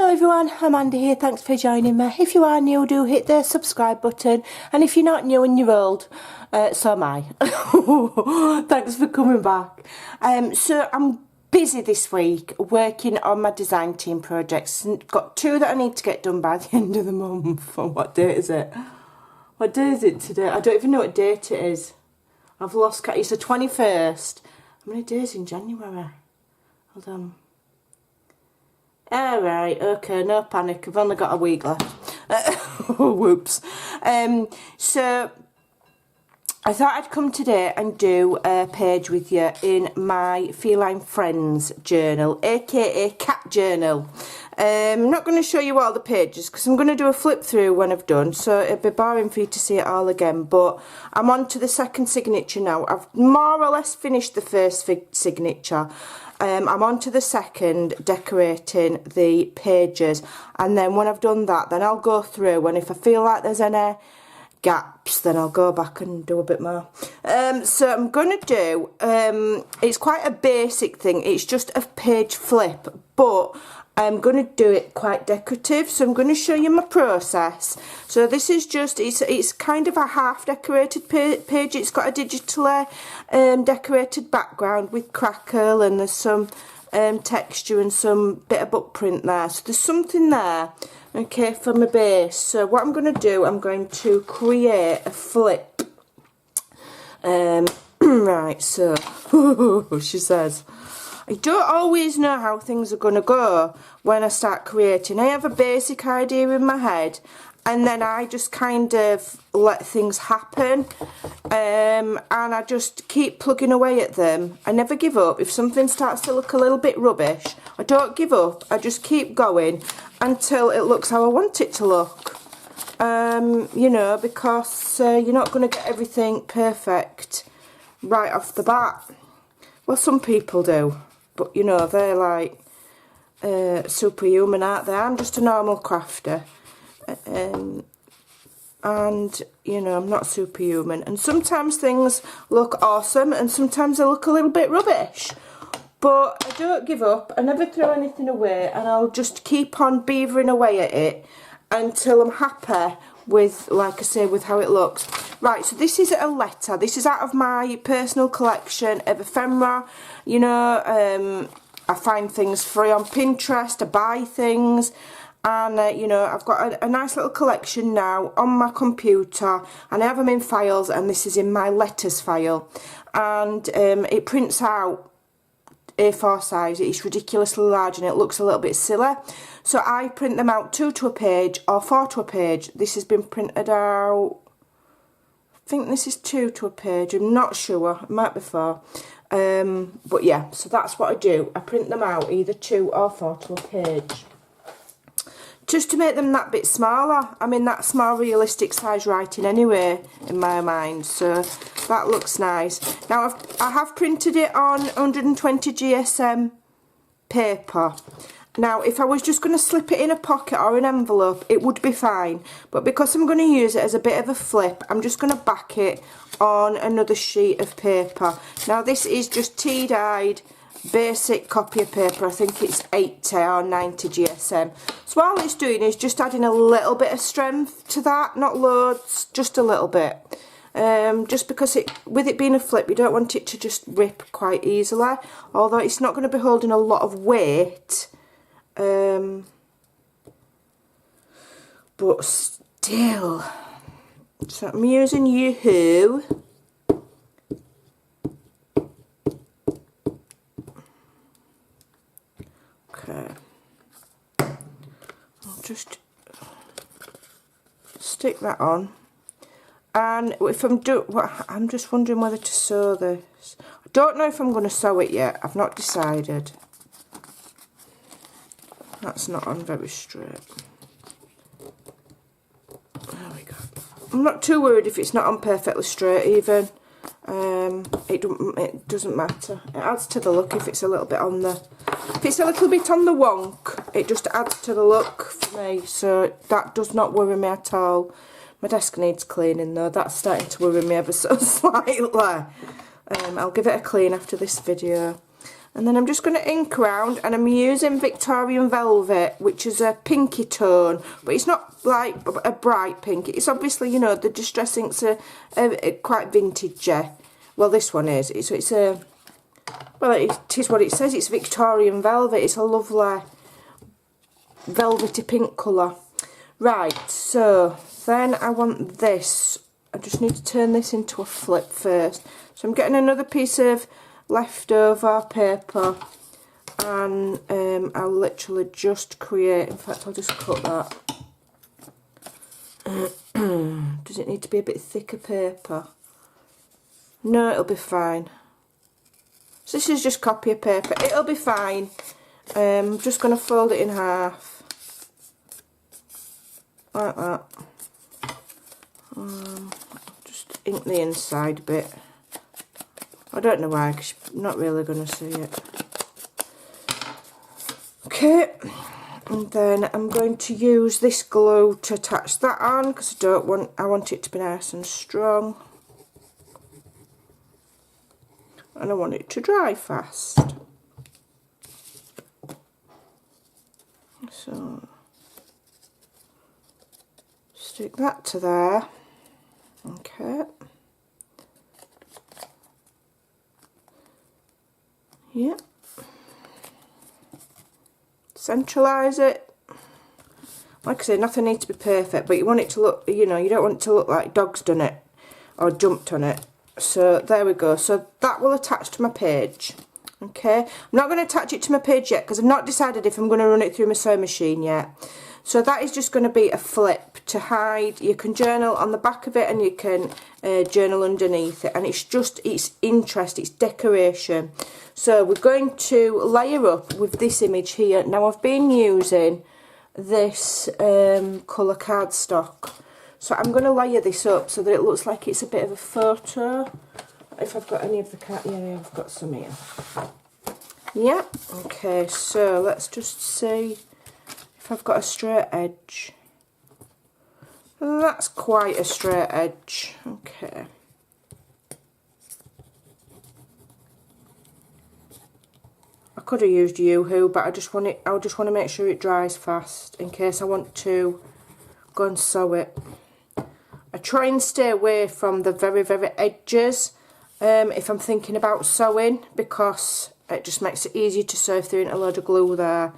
Hello everyone, Amanda here, thanks for joining me. If you are new, do hit the subscribe button, and if you're not new and you're old, so am I. Thanks for coming back. So I'm busy this week working on my design team projects. Got 2 that I need to get done by the end of the month. Oh, what date is it? What day is it today? I don't even know what date it is. I've lost count. It's the 21st. How many days in January? Hold on. Alright, okay, no panic, I've only got a week left. Whoops. So, I thought I'd come today and do a page with you in my Feline Friends journal, aka cat journal. I'm not going to show you all the pages because I'm going to do a flip through when I've done, so it'd be boring for you to see it all again, but I'm on to the second signature now. I've more or less finished the first signature. I'm on to the second, decorating the pages, and then when I've done that, then I'll go through, and if I feel like there's any gaps, then I'll go back and do a bit more. So I'm going to do, it's quite a basic thing, it's just a page flip, but I'm going to do it quite decorative, so I'm going to show you my process. So this is just, it's kind of a half decorated page. It's got a digitally decorated background with crackle, and there's some texture and some bit of book print there. So there's something there, okay, for my base. So what I'm going to do, I'm going to create a flip. Right, so, she says, I don't always know how things are going to go when I start creating. I have a basic idea in my head, and then I just kind of let things happen, and I just keep plugging away at them. I never give up. If something starts to look a little bit rubbish, I don't give up. I just keep going until it looks how I want it to look. You know, because you're not going to get everything perfect right off the bat. Well, some people do. But, you know, they're like superhuman, aren't they? I'm just a normal crafter. And, you know, I'm not superhuman. And sometimes things look awesome, and sometimes they look a little bit rubbish. But I don't give up. I never throw anything away, and I'll just keep on beavering away at it until I'm happy with, like I say, with how it looks. Right, so this is a letter. This is out of my personal collection of ephemera. You know, I find things free on Pinterest, I buy things, and you know, I've got a nice little collection now on my computer, and I have them in files, and this is in my letters file, and it prints out A4 size. It's ridiculously large and it looks a little bit silly, so I print them out 2 to a page or 4 to a page. This has been printed out, I think this is 2 to a page, I'm not sure, it might be 4, but yeah, so that's what I do. I print them out either 2 or 4 to a page, just to make them that bit smaller. I mean, that's more realistic size writing anyway in my mind, so that looks nice. Now I have printed it on 120 GSM paper. Now, if I was just going to slip it in a pocket or an envelope, it would be fine. But because I'm going to use it as a bit of a flip, I'm just going to back it on another sheet of paper. Now, this is just tea-dyed basic copy of paper. I think it's 80 or 90 GSM. So all it's doing is just adding a little bit of strength to that. Not loads, just a little bit. Just because with it being a flip, you don't want it to just rip quite easily. Although it's not going to be holding a lot of weight. But still, so I'm using Yoo-Hoo. Okay, I'll just stick that on, and if I'm I'm just wondering whether to sew this. I don't know if I'm going to sew it yet. I've not decided. That's not on very straight. There we go. I'm not too worried if it's not on perfectly straight even. It doesn't matter. It adds to the look if it's a little bit on the... If it's a little bit on the wonk, it just adds to the look for me. So that does not worry me at all. My desk needs cleaning though. That's starting to worry me ever so slightly. I'll give it a clean after this video. And then I'm just going to ink around, and I'm using Victorian Velvet, which is a pinky tone, but it's not like a bright pink. It's obviously, you know, the Distress inks are quite vintagey. Well, this one is. It's a, well, it is what it says. It's Victorian Velvet. It's a lovely velvety pink colour. Right, so then I want this. I just need to turn this into a flip first. So I'm getting another piece of leftover paper, and I'll literally just create, in fact I'll just cut that. Does it need to be a bit thicker paper? No, it'll be fine. So this is just copy of paper, it'll be fine. I'm just going to fold it in half, like that. Just ink the inside bit. I don't know why, because you're not really going to see it. Okay, and then I'm going to use this glue to attach that on, because I want it to be nice and strong. And I want it to dry fast. So, stick that to there. Okay. Yeah. Centralise it. Like I say, nothing needs to be perfect, but you want it to look, you know, you don't want it to look like dog's done it or jumped on it. So there we go. So that will attach to my page. Okay. I'm not going to attach it to my page yet because I've not decided if I'm going to run it through my sewing machine yet. So that is just going to be a flip to hide. You can journal on the back of it, and you can journal underneath it, and it's just, it's interest, it's decoration. So we're going to layer up with this image here. Now I've been using this colour cardstock, so I'm going to layer this up so that it looks like it's a bit of a photo. If I've got any of the card, yeah, I've got some here. Yeah, okay, so let's just see if I've got a straight edge. That's quite a straight edge. Okay. I could have used Yoo-hoo, but I just want to make sure it dries fast in case I want to go and sew it. I try and stay away from the very, very edges if I'm thinking about sewing, because it just makes it easier to sew if there ain't a load of glue there.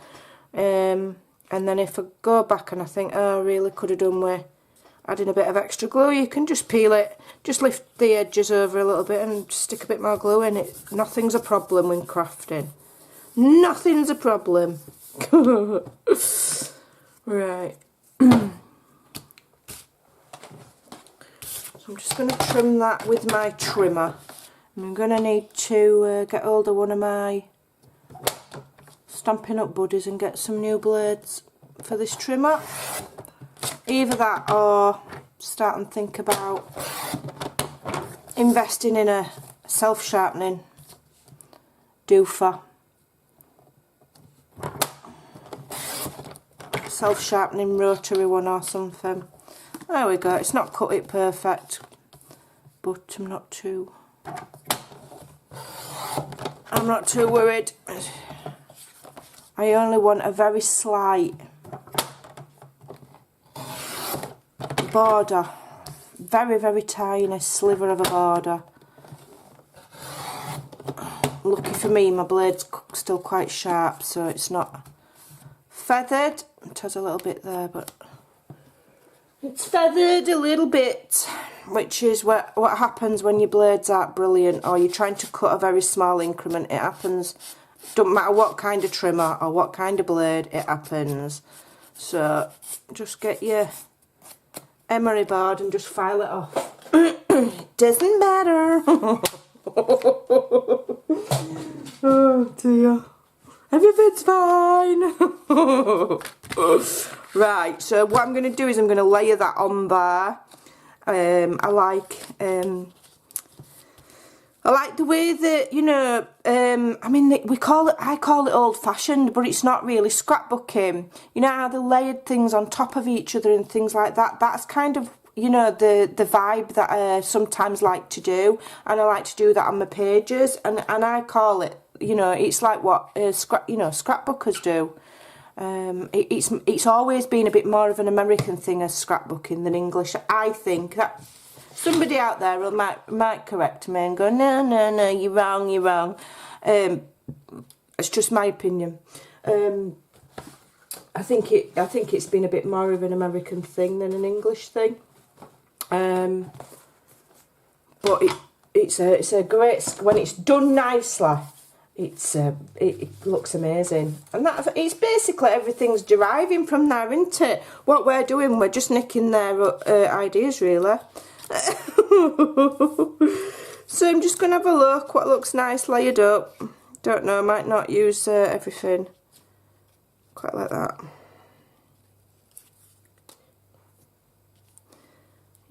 And then if I go back and I think, oh, I really could have done with adding a bit of extra glue, you can just peel it, just lift the edges over a little bit and stick a bit more glue in it. Nothing's a problem when crafting. Nothing's a problem. Right. So I'm just going to trim that with my trimmer. I'm going to need to get hold of one of my Stampin' Up buddies and get some new blades for this trimmer. Either that or start and think about investing in a self-sharpening doofer. Self-sharpening rotary one or something. There we go. It's not cut it perfect, but I'm not too worried. I only want a very slight border, very, very tiny sliver of a border. Lucky for me, my blade's still quite sharp, so it's not feathered. It has a little bit there, but it's feathered a little bit, which is what happens when your blades aren't brilliant or you're trying to cut a very small increment. It happens. Don't matter what kind of trimmer or what kind of blade, it happens. So just get your emery board and just file it off. It doesn't matter. Oh dear. Everything's fine. Right, so what I'm going to do is I'm going to layer that on there. I like the way that, you know, I mean, I call it old-fashioned, but it's not really. Scrapbooking, you know how they layered things on top of each other and things like that. That's kind of, you know, the vibe that I sometimes like to do, and I like to do that on my pages, and I call it you know, it's like what scrapbookers do. It's always been a bit more of an American thing as scrapbooking than English. I think that somebody out there might correct me and go, no, you're wrong. It's just my opinion. I think it's been a bit more of an American thing than an English thing. But it's a great, when it's done nicely, it looks amazing. And it's basically everything's deriving from there, isn't it? What we're doing, we're just nicking their ideas, really. So I'm just going to have a look what looks nice layered up. Don't know, I might not use everything quite like that.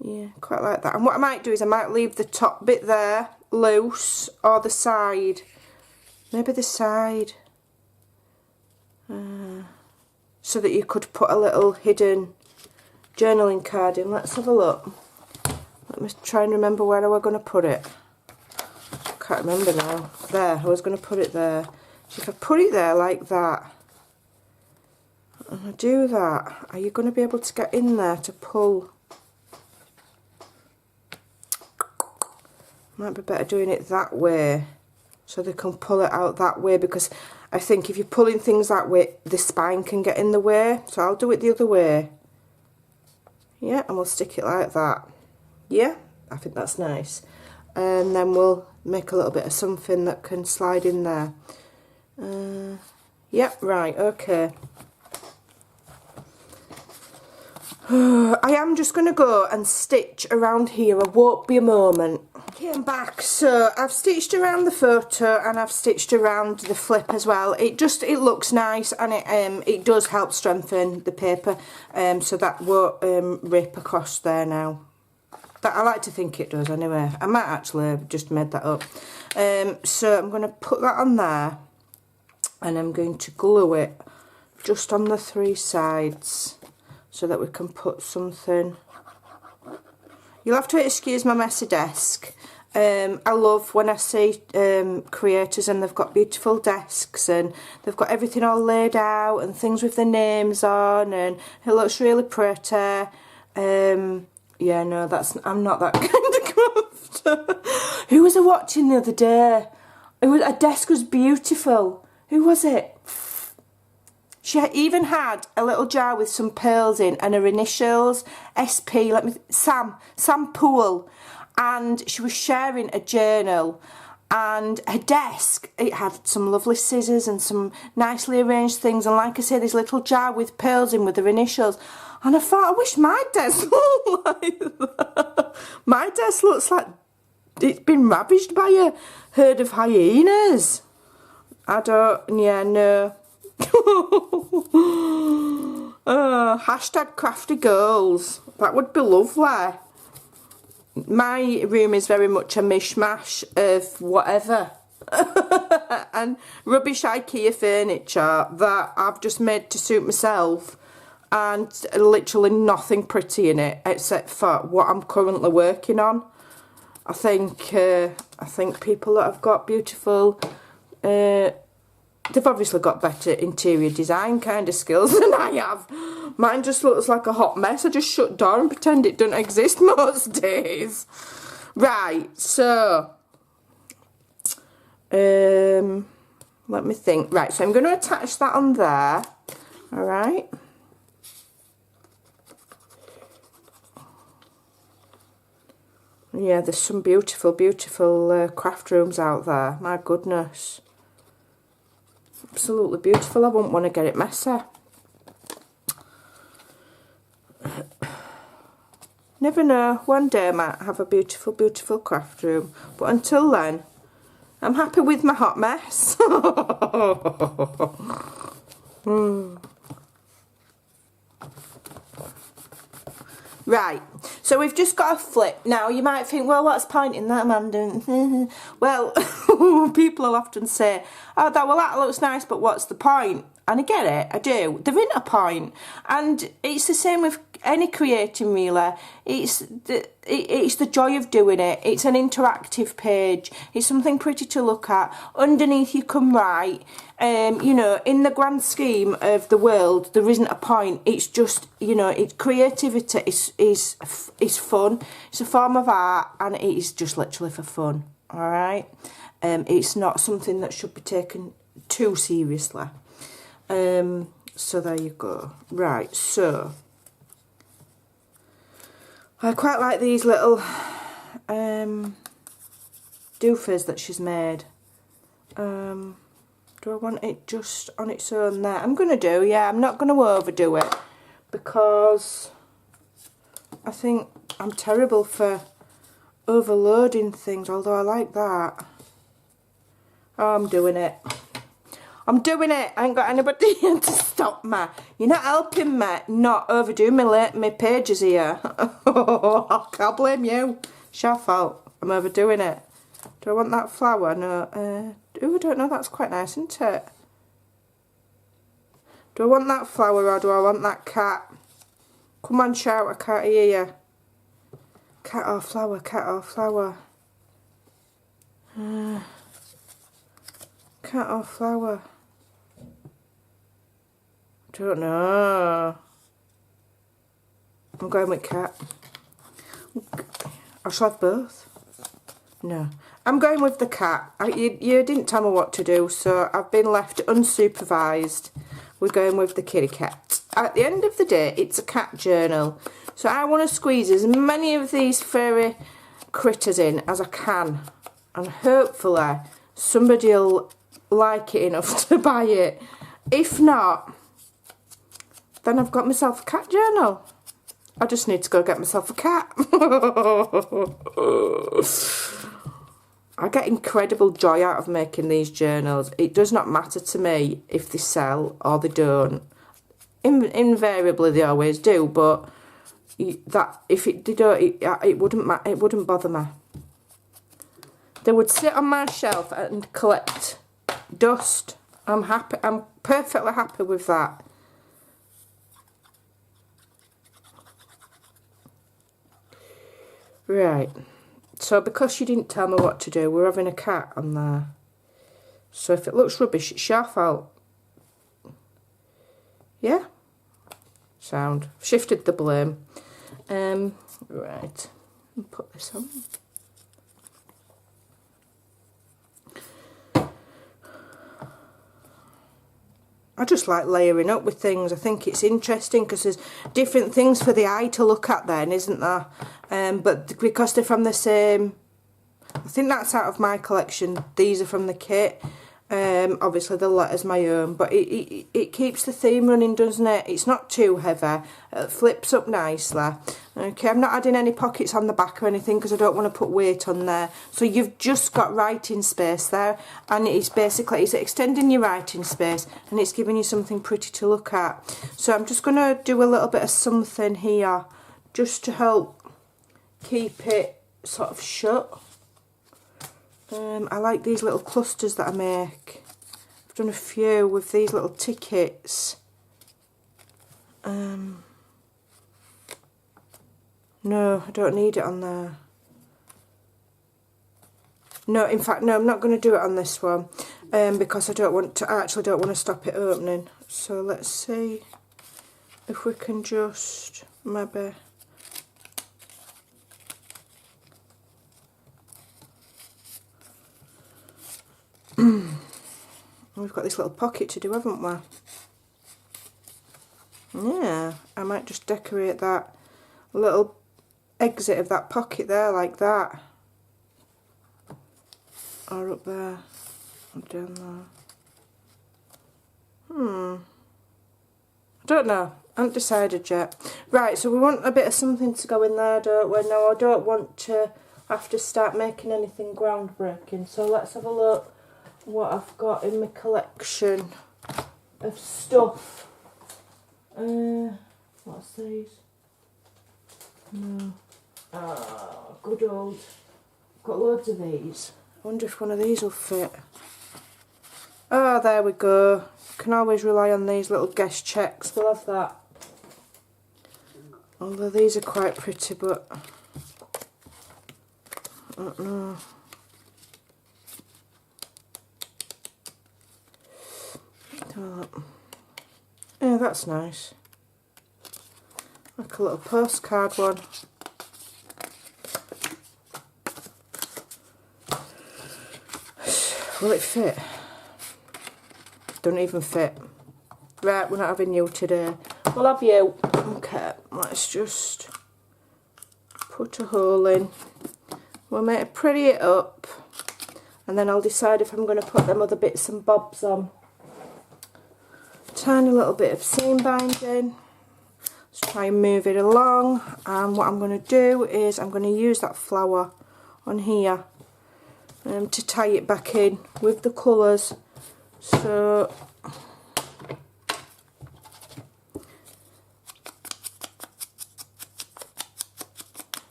Yeah, quite like that. And what I might do is I might leave the top bit there loose, or the side. Maybe the side. So that you could put a little hidden journaling card in. Let's have a look. Let me try and remember where I was going to put it. Can't remember now. There, I was going to put it there. So if I put it there like that, and I do that, are you going to be able to get in there to pull? Might be better doing it that way, so they can pull it out that way, because I think if you're pulling things that way, the spine can get in the way. So I'll do it the other way. Yeah, and we'll stick it like that. Yeah, I think that's nice. And then we'll make a little bit of something that can slide in there. Yep, right, okay. I am just going to go and stitch around here. I won't be a moment. Came back, so I've stitched around the photo and I've stitched around the flip as well. It looks nice, and it does help strengthen the paper, so that won't rip across there now. But I like to think it does anyway. I might actually have just made that up. So I'm going to put that on there, and I'm going to glue it just on the 3 sides so that we can put something. You'll have to excuse my messy desk. I love when I see creators and they've got beautiful desks and they've got everything all laid out and things with their names on, and it looks really pretty. Yeah, no, I'm not that kind of crafter. Who was I watching the other day? Her desk was beautiful. Who was it? She even had a little jar with some pearls in and her initials, SP, Sam Poole. And she was sharing a journal, and her desk, it had some lovely scissors and some nicely arranged things, and like I say, this little jar with pearls in with her initials. And I thought, I wish my desk looked like that. My desk looks like it's been ravaged by a herd of hyenas. No. Hashtag crafty girls. That would be lovely. My room is very much a mishmash of whatever. And rubbish IKEA furniture that I've just made to suit myself, and literally nothing pretty in it except for what I'm currently working on. I think people that have got beautiful, they've obviously got better interior design kind of skills than I have. Mine just looks like a hot mess. I just shut door and pretend it doesn't exist most days. Right, so let me think. Right, so I'm going to attach that on there. All right. Yeah, there's some beautiful, beautiful craft rooms out there. My goodness. Absolutely beautiful. I wouldn't want to get it messy. Never know. One day I might have a beautiful, beautiful craft room. But until then, I'm happy with my hot mess. Right, so we've just got a flip. Now, you might think, well, what's the point in that, Amanda? Well, people will often say, oh, that looks nice, but what's the point? And I get it, I do. There isn't a point. And it's the same with any creating really, it's the joy of doing it. It's an interactive page. It's something pretty to look at. Underneath you can write. You know, in the grand scheme of the world, there isn't a point. It's just, you know, it's creativity is fun. It's a form of art, and it is just literally for fun. All right, it's not something that should be taken too seriously. So there you go. Right, so I quite like these little doofers that she's made. Do I want it just on its own there? I'm going to do, yeah. I'm not going to overdo it because I think I'm terrible for overloading things, although I like that. Oh, I'm doing it. I'm doing it. I ain't got anybody here to stop me. You're not helping me not overdo my pages here. I can't blame you. It's your fault. I'm overdoing it. Do I want that flower? No. Oh, I don't know. That's quite nice, isn't it? Do I want that flower or do I want that cat? Come on, shout. I can't hear you. Cat or flower? Cat or flower? Cat or flower? Don't know. I'm going with cat. I shall have both. No. I'm going with the cat. You didn't tell me what to do, so I've been left unsupervised. We're going with the kitty cat. At the end of the day, it's a cat journal. So I want to squeeze as many of these furry critters in as I can. And hopefully somebody will like it enough to buy it. If not, then I've got myself a cat journal. I just need to go get myself a cat. I get incredible joy out of making these journals. It does not matter to me if they sell or they don't. Invariably they always do, but that if they don't, it wouldn't bother me. They would sit on my shelf and collect dust. I'm happy. I'm perfectly happy with that. Right. So because you didn't tell me what to do, we're having a cat on there. So if it looks rubbish, it's your fault. Yeah? Sound. Shifted the blame. Right. Put this on. I just like layering up with things. I think it's interesting because there's different things for the eye to look at then, isn't there? But because they're from the same, I think that's out of my collection. These are from the kit. Obviously the letter's my own, but it keeps the theme running, doesn't it? It's not too heavy. It flips up nicely. Okay, I'm not adding any pockets on the back or anything because I don't want to put weight on there. So you've just got writing space there, and it's basically, it's extending your writing space and it's giving you something pretty to look at. So I'm just going to do a little bit of something here just to help keep it sort of shut. I like these little clusters that I make. I've done a few with these little tickets. No, I don't need it on there. No, in fact, no, I'm not going to do it on this one because I actually don't want to stop it opening. So let's see if we can just maybe... We've got this little pocket to do, haven't we? Yeah, I might just decorate that little exit of that pocket there like that. Or up there. Or down there. I don't know. I haven't decided yet. Right, so we want a bit of something to go in there, don't we? No, I don't want to have to start making anything groundbreaking. So let's have a look what I've got in my collection of stuff. What's these? No. Good old. I've got loads of these. I wonder if one of these will fit. Oh, there we go. You can always rely on these little guest checks. We'll have that. Although these are quite pretty, but I don't know. Yeah, that's nice. Like a little postcard one. Will it fit? Don't even fit. Right, we're not having you today. We'll have you. Okay, let's just put a hole in. We'll make it pretty it up. And then I'll decide if I'm going to put them other bits and bobs on. Tiny little bit of seam binding. Let's try and move it along. And what I'm going to do is I'm going to use that flower on here to tie it back in with the colours. So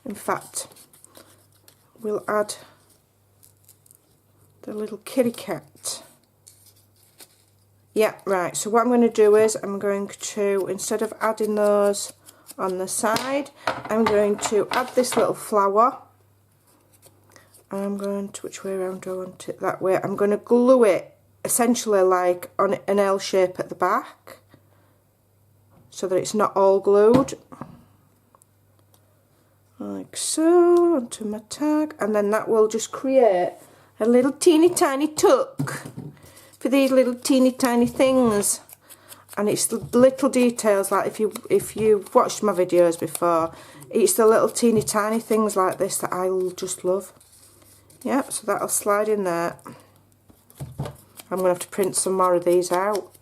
in fact, we'll add the little kitty cat. Yeah, right, so what I'm going to do is I'm going to, instead of adding those on the side, I'm going to add this little flower. I'm going to, which way around do I want it? That way. I'm going to glue it essentially like on an L shape at the back so that it's not all glued. Like so, onto my tag, and then that will just create a little teeny tiny tuck for these little teeny tiny things. And it's the little details, like if you've watched my videos before, it's the little teeny tiny things like this that I just love. Yeah, so that'll slide in there. I'm going to have to print some more of these out.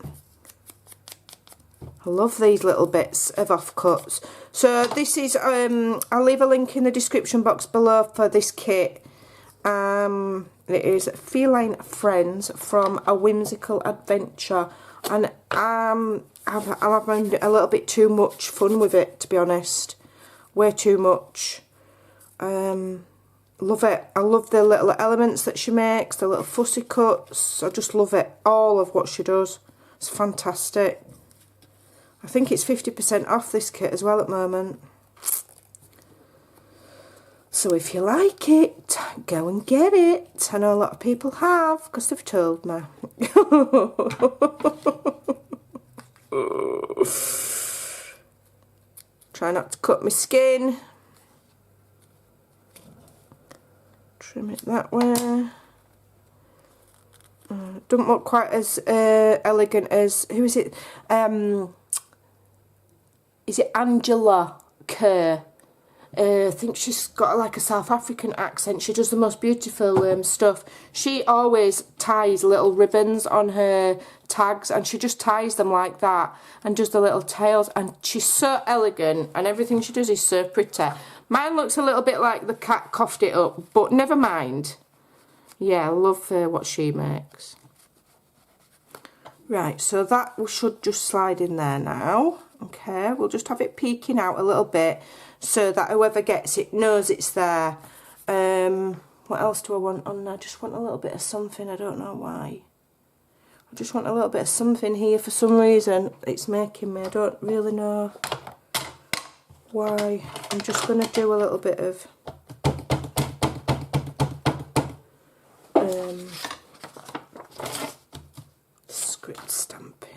I love these little bits of offcuts. So this is, I'll leave a link in the description box below for this kit. It is Feline Friends from A Whimsical Adventure. And I'm having a little bit too much fun with it, to be honest. Way too much. Love it. I love the little elements that she makes, the little fussy cuts. I just love it. All of what she does. It's fantastic. I think it's 50% off this kit as well at the moment. So if you like it, go and get it. I know a lot of people have, because they've told me. Try not to cut my skin. Trim it that way. Don't look quite as elegant as, who is it? Is it Angela Kerr? I think she's got like a South African accent. She does the most beautiful stuff. She always ties little ribbons on her tags, and she just ties them like that and does the little tails, and she's so elegant, and everything she does is so pretty. Mine looks a little bit like the cat coughed it up, but never mind. Yeah, I love what she makes. Right, so that should just slide in there now. Okay, we'll just have it peeking out a little bit so that whoever gets it knows it's there. What else do I want on there? I just want a little bit of something, I don't know why. I just want a little bit of something here for some reason. It's making me, I don't really know why. I'm just going to do a little bit of script stamping.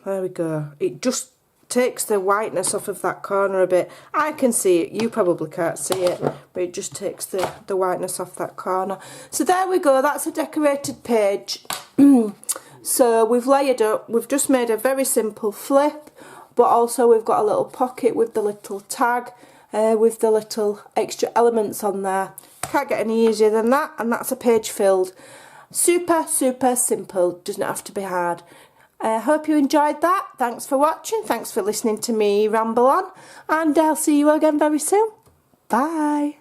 There we go. It just takes the whiteness off of that corner a bit. I can see it, you probably can't see it, but it just takes the whiteness off that corner. So there we go, that's a decorated page. So we've layered up, we've just made a very simple flip, but also we've got a little pocket with the little tag, with the little extra elements on there. Can't get any easier than that, and that's a page filled. Super, super simple, doesn't have to be hard. I hope you enjoyed that. Thanks for watching, thanks for listening to me ramble on, and I'll see you again very soon. Bye.